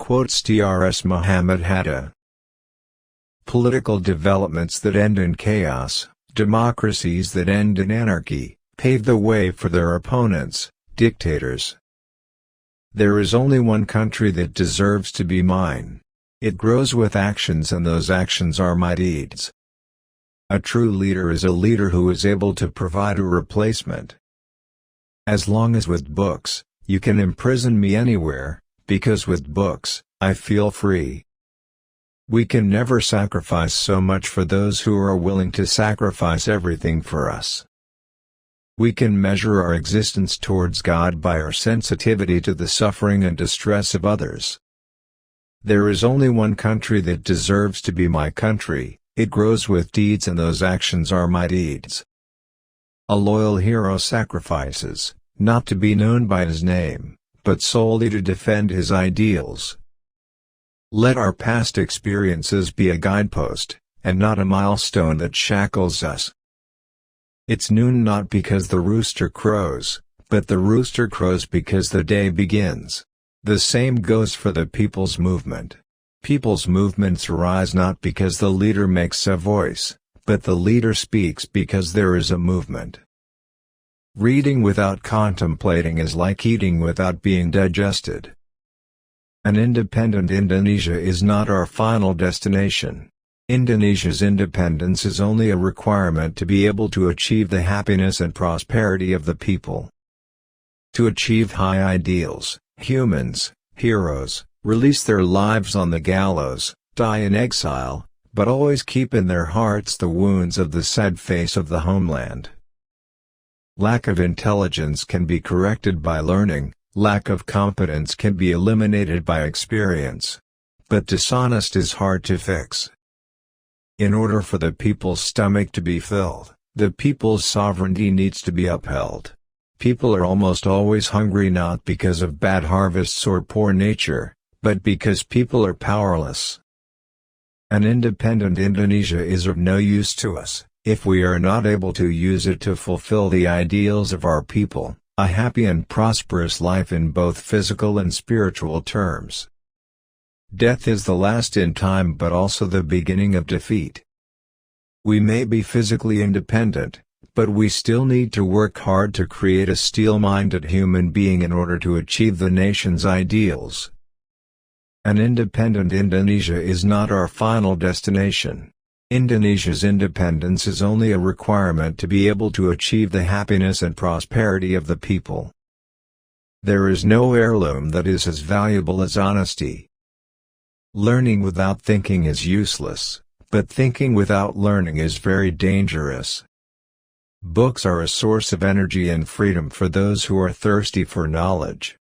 Quotes Trs. Mohammad Hatta. Political developments that end in chaos, democracies that end in anarchy, pave the way for their opponents, dictators. There is only one country that deserves to be mine. It grows with actions, and those actions are my deeds. A true leader is a leader who is able to provide a replacement. As long as with books, you can imprison me anywhere, because with books, I feel free. We can never sacrifice so much for those who are willing to sacrifice everything for us. We can measure our existence towards God by our sensitivity to the suffering and distress of others. There is only one country that deserves to be my country. It grows with deeds, and those actions are my deeds. A loyal hero sacrifices, not to be known by his name, but solely to defend his ideals. Let our past experiences be a guidepost, and not a milestone that shackles us. It's noon not because the rooster crows, but the rooster crows because the day begins. The same goes for the people's movement. People's movements arise not because the leader makes a voice, but the leader speaks because there is a movement. Reading without contemplating is like eating without being digested. An independent Indonesia is not our final destination. Indonesia's independence is only a requirement to be able to achieve the happiness and prosperity of the people. To achieve high ideals, humans, heroes, release their lives on the gallows, die in exile, but always keep in their hearts the wounds of the sad face of the homeland. Lack of intelligence can be corrected by learning, lack of competence can be eliminated by experience. But dishonest is hard to fix. In order for the people's stomach to be filled, the people's sovereignty needs to be upheld. People are almost always hungry not because of bad harvests or poor nature, but because people are powerless. An independent Indonesia is of no use to us, if we are not able to use it to fulfill the ideals of our people, a happy and prosperous life in both physical and spiritual terms. Death is the last in time, but also the beginning of defeat. We may be physically independent, but we still need to work hard to create a steel-minded human being in order to achieve the nation's ideals. An independent Indonesia is not our final destination. Indonesia's independence is only a requirement to be able to achieve the happiness and prosperity of the people. There is no heirloom that is as valuable as honesty. Learning without thinking is useless, but thinking without learning is very dangerous. Books are a source of energy and freedom for those who are thirsty for knowledge.